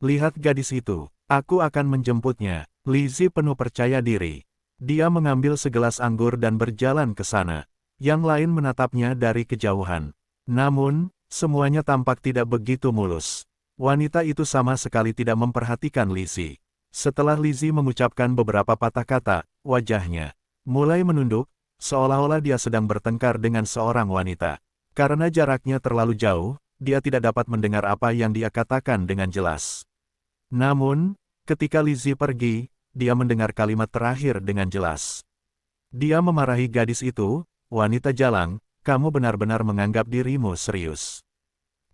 "Lihat gadis itu, aku akan menjemputnya." Lizzie penuh percaya diri. Dia mengambil segelas anggur dan berjalan ke sana. Yang lain menatapnya dari kejauhan. Namun, semuanya tampak tidak begitu mulus. Wanita itu sama sekali tidak memperhatikan Lizzie. Setelah Lizzie mengucapkan beberapa patah kata, wajahnya mulai menunduk, seolah-olah dia sedang bertengkar dengan seorang wanita. Karena jaraknya terlalu jauh, dia tidak dapat mendengar apa yang dia katakan dengan jelas. Namun, ketika Lizzie pergi, dia mendengar kalimat terakhir dengan jelas. Dia memarahi gadis itu, "Wanita jalang, kamu benar-benar menganggap dirimu serius."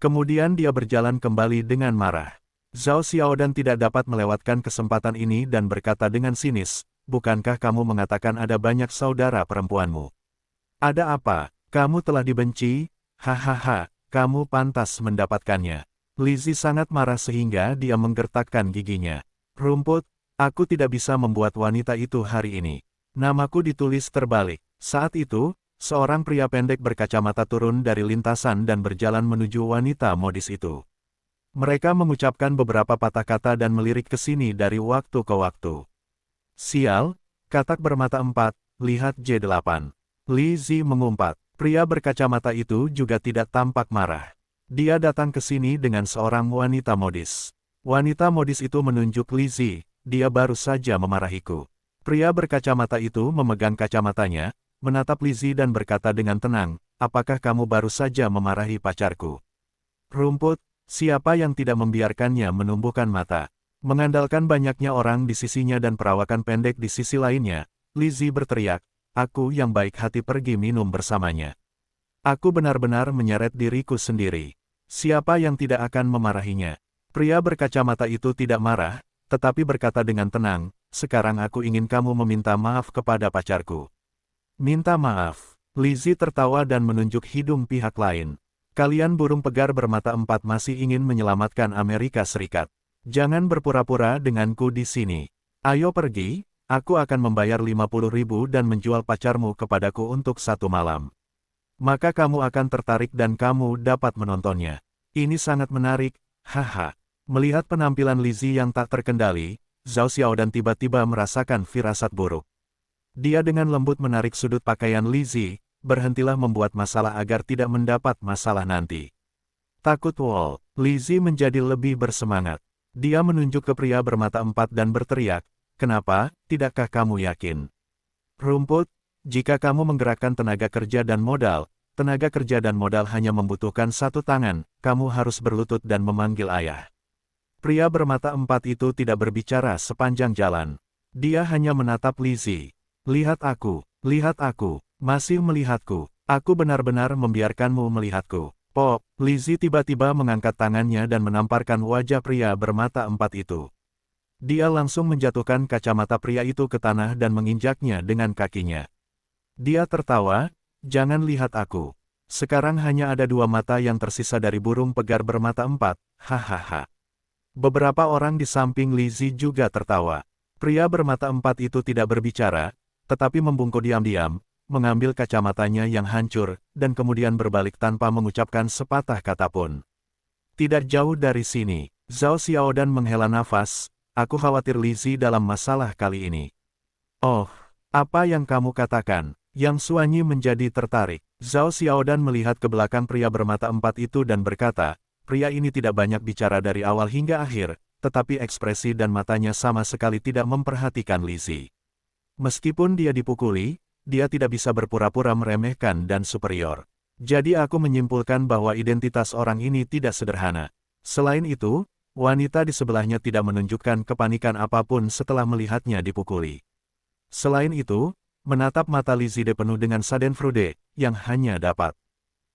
Kemudian dia berjalan kembali dengan marah. Zhao Xiaodan tidak dapat melewatkan kesempatan ini dan berkata dengan sinis, "Bukankah kamu mengatakan ada banyak saudara perempuanmu? Ada apa? Kamu telah dibenci? Hahaha, kamu pantas mendapatkannya." Lizzie sangat marah sehingga dia menggertakkan giginya. "Rumput, aku tidak bisa membuat wanita itu hari ini. Namaku ditulis terbalik." Saat itu, seorang pria pendek berkacamata turun dari lintasan dan berjalan menuju wanita modis itu. Mereka mengucapkan beberapa patah kata dan melirik ke sini dari waktu ke waktu. "Sial, katak bermata 4, lihat J8. Lizzie mengumpat. Pria berkacamata itu juga tidak tampak marah. Dia datang ke sini dengan seorang wanita modis. Wanita modis itu menunjuk Lizzie, "Dia baru saja memarahiku." Pria berkacamata itu memegang kacamatanya, menatap Lizzie dan berkata dengan tenang, "Apakah kamu baru saja memarahi pacarku?" Rumput, siapa yang tidak membiarkannya menumbuhkan mata? Mengandalkan banyaknya orang di sisinya dan perawakan pendek di sisi lainnya, Lizzie berteriak, "Aku yang baik hati pergi minum bersamanya." Aku benar-benar menyeret diriku sendiri. Siapa yang tidak akan memarahinya? Pria berkacamata itu tidak marah, tetapi berkata dengan tenang, sekarang aku ingin kamu meminta maaf kepada pacarku. Minta maaf. Lizzie tertawa dan menunjuk hidung pihak lain. Kalian burung pegar bermata empat masih ingin menyelamatkan Amerika Serikat. Jangan berpura-pura denganku di sini. Ayo pergi, aku akan membayar 50.000 dan menjual pacarmu kepadaku untuk 1 malam. Maka kamu akan tertarik dan kamu dapat menontonnya. Ini sangat menarik, haha. Melihat penampilan Lizzie yang tak terkendali, Zhao Xiaodan tiba-tiba merasakan firasat buruk. Dia dengan lembut menarik sudut pakaian Lizzie, berhentilah membuat masalah agar tidak mendapat masalah nanti. Takut Wall, Lizzie menjadi lebih bersemangat. Dia menunjuk ke pria bermata empat dan berteriak, kenapa, tidakkah kamu yakin? Rumput, jika kamu menggerakkan tenaga kerja dan modal hanya membutuhkan 1 tangan, kamu harus berlutut dan memanggil ayah. Pria bermata empat itu tidak berbicara sepanjang jalan. Dia hanya menatap Lizzie. Lihat aku, masih melihatku. Aku benar-benar membiarkanmu melihatku. Pop, Lizzie tiba-tiba mengangkat tangannya dan menamparkan wajah pria bermata empat itu. Dia langsung menjatuhkan kacamata pria itu ke tanah dan menginjaknya dengan kakinya. Dia tertawa, jangan lihat aku. Sekarang hanya ada 2 mata yang tersisa dari burung pegar bermata empat, hahaha. Beberapa orang di samping Lizzie juga tertawa. Pria bermata empat itu tidak berbicara, tetapi membungkuk diam-diam, mengambil kacamatanya yang hancur, dan kemudian berbalik tanpa mengucapkan sepatah kata pun. Tidak jauh dari sini, Zhao Xiaodan menghela nafas, aku khawatir Lizzie dalam masalah kali ini. Oh, apa yang kamu katakan? Yang Xuanyi menjadi tertarik. Zhao Xiaodan melihat ke belakang pria bermata empat itu dan berkata, pria ini tidak banyak bicara dari awal hingga akhir, tetapi ekspresi dan matanya sama sekali tidak memperhatikan Lizzie. Meskipun dia dipukuli, dia tidak bisa berpura-pura meremehkan dan superior. Jadi aku menyimpulkan bahwa identitas orang ini tidak sederhana. Selain itu, wanita di sebelahnya tidak menunjukkan kepanikan apapun setelah melihatnya dipukuli. Selain itu, menatap mata Lizzie penuh dengan schadenfreude, yang hanya dapat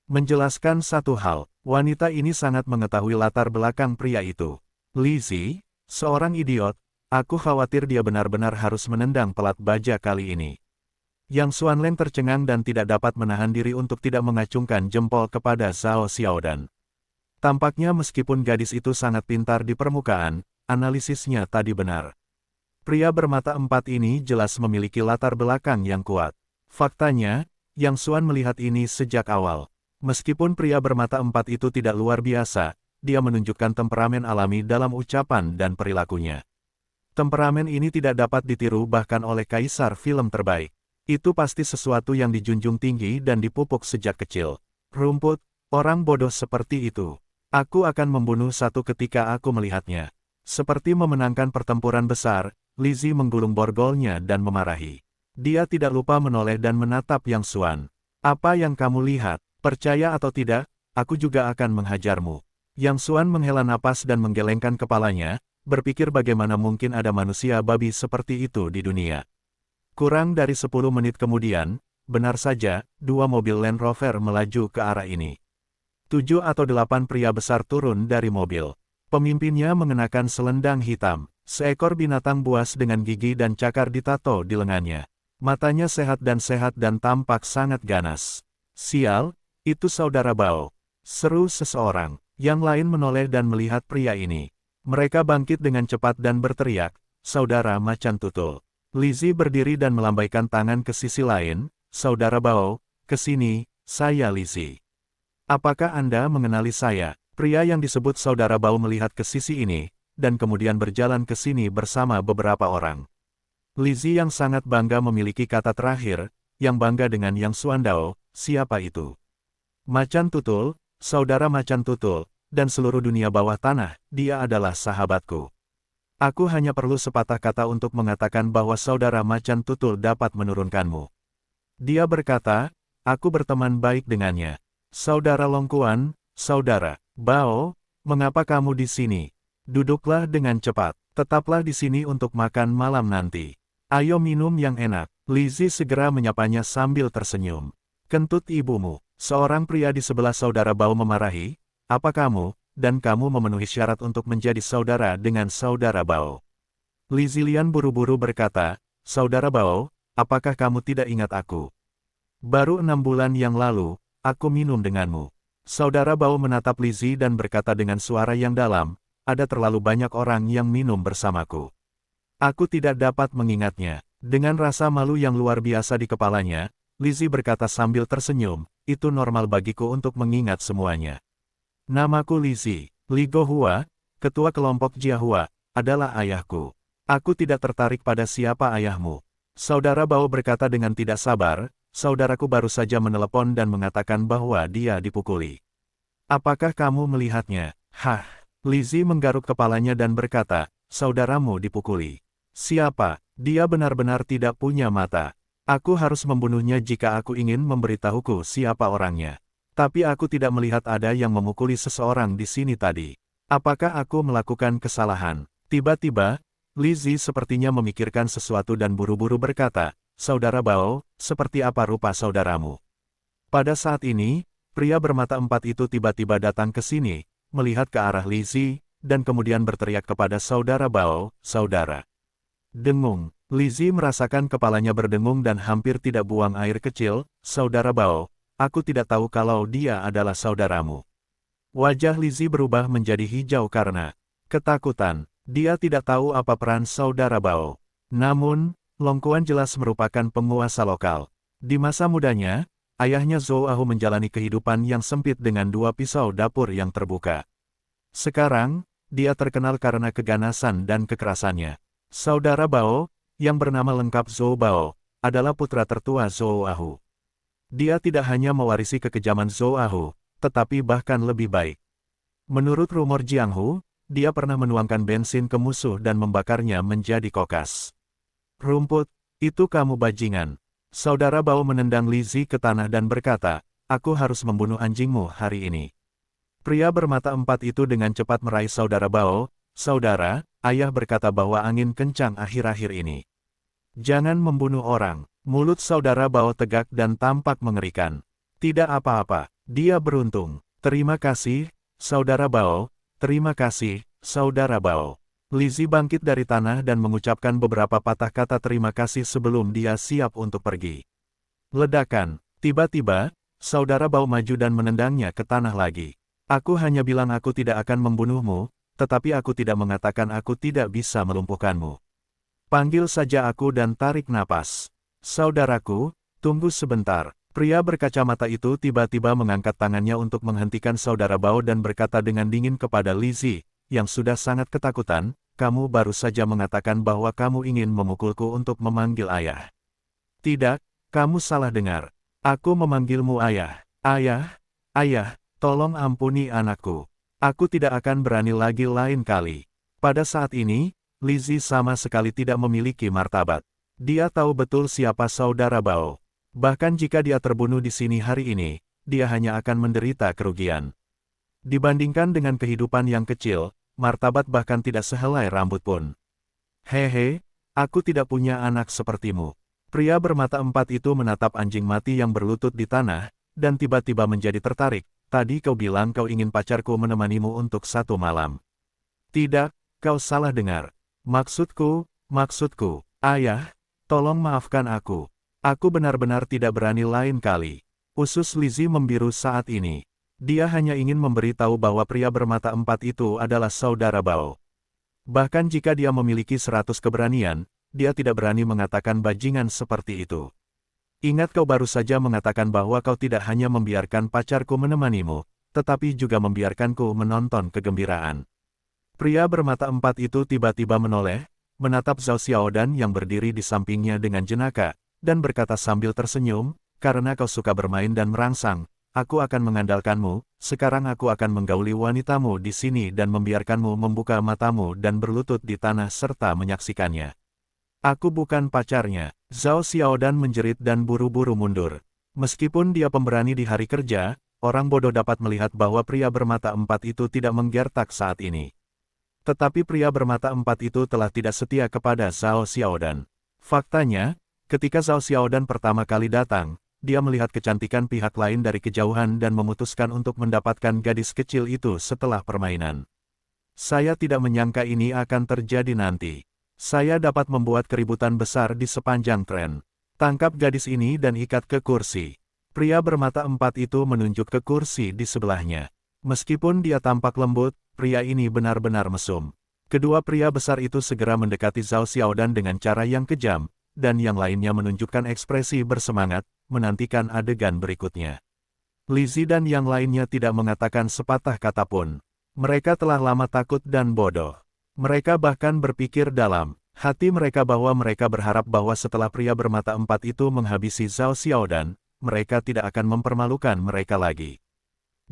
menjelaskan satu hal, wanita ini sangat mengetahui latar belakang pria itu. Lizzie, seorang idiot, aku khawatir dia benar-benar harus menendang pelat baja kali ini. Yang Xuanleng tercengang dan tidak dapat menahan diri untuk tidak mengacungkan jempol kepada Zhao Xiaodan. Tampaknya meskipun gadis itu sangat pintar di permukaan, analisisnya tadi benar. Pria bermata empat ini jelas memiliki latar belakang yang kuat. Faktanya, Yang Xuan melihat ini sejak awal. Meskipun pria bermata empat itu tidak luar biasa, dia menunjukkan temperamen alami dalam ucapan dan perilakunya. Temperamen ini tidak dapat ditiru bahkan oleh kaisar film terbaik. Itu pasti sesuatu yang dijunjung tinggi dan dipupuk sejak kecil. Rumput, orang bodoh seperti itu. Aku akan membunuh satu ketika aku melihatnya. Seperti memenangkan pertempuran besar, Lizzie menggulung borgolnya dan memarahi. Dia tidak lupa menoleh dan menatap Yang Xuan. Apa yang kamu lihat? Percaya atau tidak, aku juga akan menghajarmu. Yang Xuan menghela napas dan menggelengkan kepalanya, berpikir bagaimana mungkin ada manusia babi seperti itu di dunia. Kurang dari 10 menit kemudian, benar saja, 2 mobil Land Rover melaju ke arah ini. 7 atau 8 pria besar turun dari mobil. Pemimpinnya mengenakan selendang hitam, seekor binatang buas dengan gigi dan cakar ditato di lengannya. Matanya sehat dan tampak sangat ganas. Sial, itu saudara Bao. Seru seseorang. Yang lain menoleh dan melihat pria ini. Mereka bangkit dengan cepat dan berteriak, saudara macan tutul. Lizzie berdiri dan melambaikan tangan ke sisi lain, saudara Bao, ke sini, saya Lizzie. Apakah Anda mengenali saya? Pria yang disebut saudara Bao melihat ke sisi ini, dan kemudian berjalan ke sini bersama beberapa orang. Lizzie yang sangat bangga memiliki kata terakhir, yang bangga dengan Yang Xuan Dao, siapa itu? Macan tutul, saudara macan tutul, dan seluruh dunia bawah tanah, dia adalah sahabatku. Aku hanya perlu sepatah kata untuk mengatakan bahwa saudara macan tutul dapat menurunkanmu. Dia berkata, aku berteman baik dengannya. Saudara Longkuan, saudara Bao, mengapa kamu di sini? Duduklah dengan cepat, tetaplah di sini untuk makan malam nanti. Ayo minum yang enak. Lizzie segera menyapanya sambil tersenyum. Kentut ibumu. Seorang pria di sebelah saudara Bao memarahi, apa kamu, dan kamu memenuhi syarat untuk menjadi saudara dengan saudara Bao. Li Zilian buru-buru berkata, saudara Bao, apakah kamu tidak ingat aku? Baru 6 bulan yang lalu, aku minum denganmu. Saudara Bao menatap Lizzie dan berkata dengan suara yang dalam, ada terlalu banyak orang yang minum bersamaku. Aku tidak dapat mengingatnya. Dengan rasa malu yang luar biasa di kepalanya, Lizzie berkata sambil tersenyum, itu normal bagiku untuk mengingat semuanya. Namaku Lizzie, Li Gohua, ketua kelompok Jiahua, adalah ayahku. Aku tidak tertarik pada siapa ayahmu. Saudara Bao berkata dengan tidak sabar, saudaraku baru saja menelepon dan mengatakan bahwa dia dipukuli. Apakah kamu melihatnya? Hah? Lizzie menggaruk kepalanya dan berkata, saudaramu dipukuli. Siapa? Dia benar-benar tidak punya mata. Aku harus membunuhnya jika aku ingin memberitahuku siapa orangnya. Tapi aku tidak melihat ada yang memukuli seseorang di sini tadi. Apakah aku melakukan kesalahan? Tiba-tiba, Lizzie sepertinya memikirkan sesuatu dan buru-buru berkata, saudara Bao, seperti apa rupa saudaramu? Pada saat ini, pria bermata empat itu tiba-tiba datang ke sini, melihat ke arah Lizzie, dan kemudian berteriak kepada saudara Bao, saudara. Dengung, Lizzie merasakan kepalanya berdengung dan hampir tidak buang air kecil, saudara Bao, aku tidak tahu kalau dia adalah saudaramu. Wajah Lizzie berubah menjadi hijau karena ketakutan, dia tidak tahu apa peran saudara Bao. Namun, Long Quan jelas merupakan penguasa lokal. Di masa mudanya, ayahnya Zhou Ahu menjalani kehidupan yang sempit dengan 2 pisau dapur yang terbuka. Sekarang, dia terkenal karena keganasan dan kekerasannya. Saudara Bao, yang bernama lengkap Zhou Bao, adalah putra tertua Zhou Ahu. Dia tidak hanya mewarisi kekejaman Zhou Ahu, tetapi bahkan lebih baik. Menurut rumor Jiang Hu, dia pernah menuangkan bensin ke musuh dan membakarnya menjadi kokas. Rumput, itu kamu bajingan. Saudara Bao menendang Lizzie ke tanah dan berkata, aku harus membunuh anjingmu hari ini. Pria bermata empat itu dengan cepat meraih saudara Bao, saudara, ayah berkata bahwa angin kencang akhir-akhir ini. Jangan membunuh orang. Mulut saudara Bao tegak dan tampak mengerikan. Tidak apa-apa, dia beruntung. Terima kasih, saudara Bao, terima kasih, saudara Bao. Lizzie bangkit dari tanah dan mengucapkan beberapa patah kata terima kasih sebelum dia siap untuk pergi. Ledakan, tiba-tiba, saudara Bao maju dan menendangnya ke tanah lagi. Aku hanya bilang aku tidak akan membunuhmu, tetapi aku tidak mengatakan aku tidak bisa melumpuhkanmu. Panggil saja aku dan tarik napas. Saudaraku, tunggu sebentar. Pria berkacamata itu tiba-tiba mengangkat tangannya untuk menghentikan saudara Bao dan berkata dengan dingin kepada Lizzie, yang sudah sangat ketakutan, kamu baru saja mengatakan bahwa kamu ingin memukulku untuk memanggil ayah. Tidak, kamu salah dengar. Aku memanggilmu ayah. Ayah, ayah, tolong ampuni anakku. Aku tidak akan berani lagi lain kali. Pada saat ini, Lizzie sama sekali tidak memiliki martabat. Dia tahu betul siapa saudara Bao. Bahkan jika dia terbunuh di sini hari ini, dia hanya akan menderita kerugian. Dibandingkan dengan kehidupan yang kecil, martabat bahkan tidak sehelai rambut pun. Hehe, aku tidak punya anak sepertimu. Pria bermata empat itu menatap anjing mati yang berlutut di tanah, dan tiba-tiba menjadi tertarik. Tadi kau bilang kau ingin pacarku menemanimu untuk 1 malam. Tidak, kau salah dengar. Maksudku, ayah, tolong maafkan aku. Aku benar-benar tidak berani lain kali. Usus Lizzie membiru saat ini. Dia hanya ingin memberitahu bahwa pria bermata empat itu adalah saudara Bao. Bahkan jika dia memiliki 100 keberanian, dia tidak berani mengatakan bajingan seperti itu. Ingat kau baru saja mengatakan bahwa kau tidak hanya membiarkan pacarku menemanimu, tetapi juga membiarkanku menonton kegembiraan. Pria bermata empat itu tiba-tiba menoleh, menatap Zhao Xiaodan yang berdiri di sampingnya dengan jenaka, dan berkata sambil tersenyum, karena kau suka bermain dan merangsang, aku akan mengandalkanmu, sekarang aku akan menggauli wanitamu di sini dan membiarkanmu membuka matamu dan berlutut di tanah serta menyaksikannya. Aku bukan pacarnya. Zhao Xiaodan menjerit dan buru-buru mundur. Meskipun dia pemberani di hari kerja, orang bodoh dapat melihat bahwa pria bermata empat itu tidak menggertak saat ini. Tetapi pria bermata empat itu telah tidak setia kepada Zhao Xiaodan. Faktanya, ketika Zhao Xiaodan pertama kali datang, dia melihat kecantikan pihak lain dari kejauhan dan memutuskan untuk mendapatkan gadis kecil itu setelah permainan. Saya tidak menyangka ini akan terjadi nanti. Saya dapat membuat keributan besar di sepanjang tren. Tangkap gadis ini dan ikat ke kursi. Pria bermata empat itu menunjuk ke kursi di sebelahnya. Meskipun dia tampak lembut, pria ini benar-benar mesum. Kedua pria besar itu segera mendekati Zhao Xiaodan dengan cara yang kejam, dan yang lainnya menunjukkan ekspresi bersemangat, menantikan adegan berikutnya. Lizzie dan yang lainnya tidak mengatakan sepatah kata pun. Mereka telah lama takut dan bodoh. Mereka bahkan berpikir dalam hati mereka bahwa mereka berharap bahwa setelah pria bermata empat itu menghabisi Zhao Xiaodan, mereka tidak akan mempermalukan mereka lagi.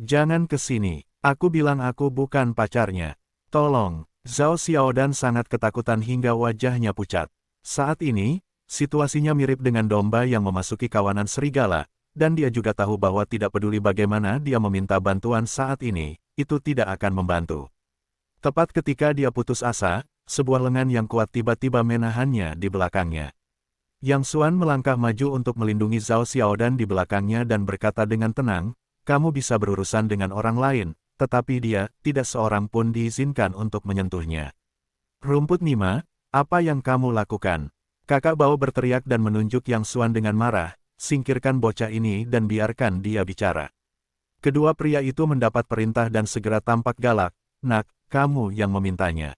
Jangan ke sini, aku bilang aku bukan pacarnya. Tolong, Zhao Xiaodan sangat ketakutan hingga wajahnya pucat. Saat ini, situasinya mirip dengan domba yang memasuki kawanan serigala, dan dia juga tahu bahwa tidak peduli bagaimana dia meminta bantuan saat ini, itu tidak akan membantu. Tepat ketika dia putus asa, sebuah lengan yang kuat tiba-tiba menahannya di belakangnya. Yang Xuan melangkah maju untuk melindungi Zhao Xiaodan di belakangnya dan berkata dengan tenang, "Kamu bisa berurusan dengan orang lain, tetapi dia, tidak seorang pun diizinkan untuk menyentuhnya." "Rumput Nima, apa yang kamu lakukan?" Kakak Bao berteriak dan menunjuk Yang Xuan dengan marah, "Singkirkan bocah ini dan biarkan dia bicara." Kedua pria itu mendapat perintah dan segera tampak galak, "Nak, kamu yang memintanya."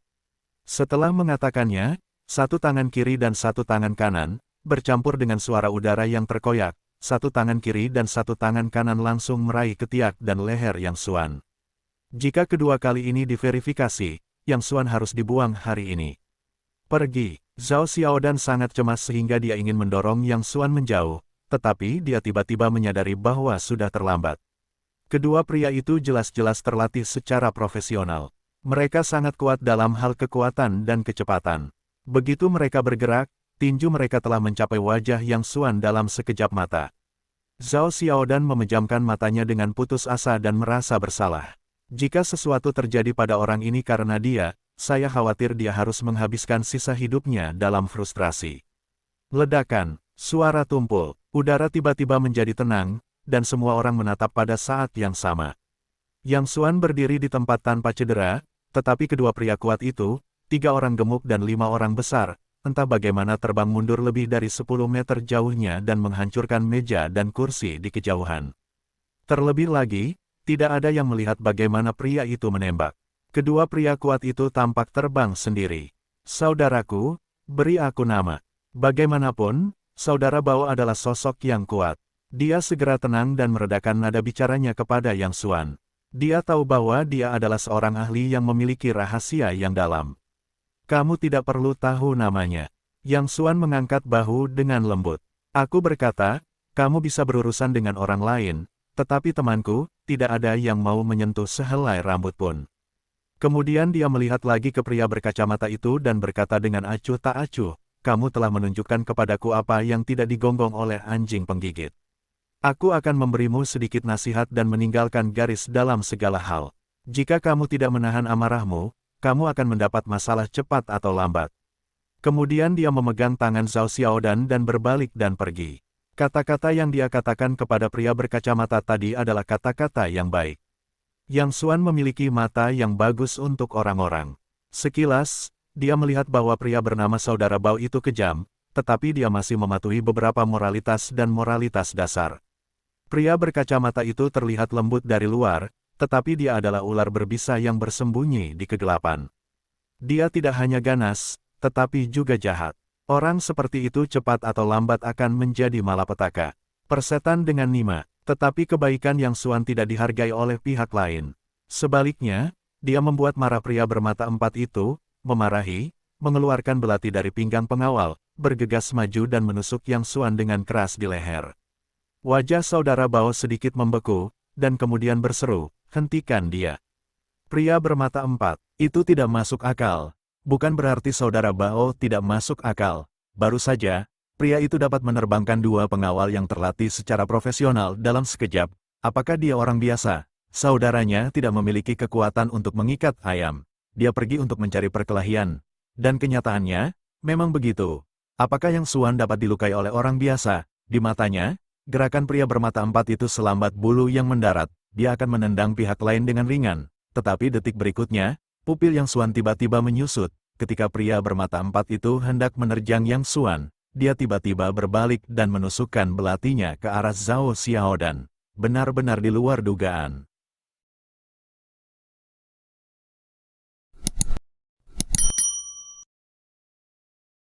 Setelah mengatakannya, satu tangan kiri dan satu tangan kanan, bercampur dengan suara udara yang terkoyak, satu tangan kiri dan satu tangan kanan langsung meraih ketiak dan leher Yang Xuan. Jika kedua kali ini diverifikasi, Yang Xuan harus dibuang hari ini. "Pergi." Zhao Xiaodan sangat cemas sehingga dia ingin mendorong Yang Xuan menjauh, tetapi dia tiba-tiba menyadari bahwa sudah terlambat. Kedua pria itu jelas-jelas terlatih secara profesional. Mereka sangat kuat dalam hal kekuatan dan kecepatan. Begitu mereka bergerak, tinju mereka telah mencapai wajah Yang Xuan dalam sekejap mata. Zhao Xiaodan memejamkan matanya dengan putus asa dan merasa bersalah. Jika sesuatu terjadi pada orang ini karena dia, saya khawatir dia harus menghabiskan sisa hidupnya dalam frustrasi. Ledakan, suara tumpul, udara tiba-tiba menjadi tenang, dan semua orang menatap pada saat yang sama. Yang Xuan berdiri di tempat tanpa cedera, tetapi kedua pria kuat itu, 3 orang gemuk dan 5 orang besar, entah bagaimana terbang mundur lebih dari 10 meter jauhnya dan menghancurkan meja dan kursi di kejauhan. Terlebih lagi, tidak ada yang melihat bagaimana pria itu menembak. Kedua pria kuat itu tampak terbang sendiri. "Saudaraku, beri aku nama." Bagaimanapun, saudara Bao adalah sosok yang kuat. Dia segera tenang dan meredakan nada bicaranya kepada Yang Xuan. Dia tahu bahwa dia adalah seorang ahli yang memiliki rahasia yang dalam. "Kamu tidak perlu tahu namanya." Yang Xuan mengangkat bahu dengan lembut. "Aku berkata, kamu bisa berurusan dengan orang lain, tetapi temanku, tidak ada yang mau menyentuh sehelai rambut pun." Kemudian dia melihat lagi ke pria berkacamata itu dan berkata dengan acuh tak acuh, "Kamu telah menunjukkan kepadaku apa yang tidak digonggong oleh anjing penggigit. Aku akan memberimu sedikit nasihat dan meninggalkan garis dalam segala hal. Jika kamu tidak menahan amarahmu, kamu akan mendapat masalah cepat atau lambat." Kemudian dia memegang tangan Zhao Xiaodan dan berbalik dan pergi. Kata-kata yang dia katakan kepada pria berkacamata tadi adalah kata-kata yang baik. Yang Xuan memiliki mata yang bagus untuk orang-orang. Sekilas, dia melihat bahwa pria bernama saudara Bao itu kejam, tetapi dia masih mematuhi beberapa moralitas dan moralitas dasar. Pria berkacamata itu terlihat lembut dari luar, tetapi dia adalah ular berbisa yang bersembunyi di kegelapan. Dia tidak hanya ganas, tetapi juga jahat. Orang seperti itu cepat atau lambat akan menjadi malapetaka. Persetan dengan Nima. Tetapi kebaikan Yang Xuan tidak dihargai oleh pihak lain. Sebaliknya, dia membuat marah pria bermata empat itu, memarahi, mengeluarkan belati dari pinggang pengawal, bergegas maju dan menusuk Yang Xuan dengan keras di leher. Wajah saudara Bao sedikit membeku, dan kemudian berseru, "Hentikan dia." Pria bermata empat, "Itu tidak masuk akal." Bukan berarti saudara Bao tidak masuk akal. Baru saja, pria itu dapat menerbangkan 2 pengawal yang terlatih secara profesional dalam sekejap. Apakah dia orang biasa? Saudaranya tidak memiliki kekuatan untuk mengikat ayam. Dia pergi untuk mencari perkelahian. Dan kenyataannya, memang begitu. Apakah Yang Xuan dapat dilukai oleh orang biasa? Di matanya, Gerakan pria bermata empat itu selambat bulu yang mendarat, dia akan menendang pihak lain dengan ringan. Tetapi detik berikutnya, pupil Yang Xuan tiba-tiba menyusut. Ketika pria bermata empat itu hendak menerjang Yang Xuan, dia tiba-tiba berbalik dan menusukkan belatinya ke arah Zhao Xiaodan. Benar-benar di luar dugaan.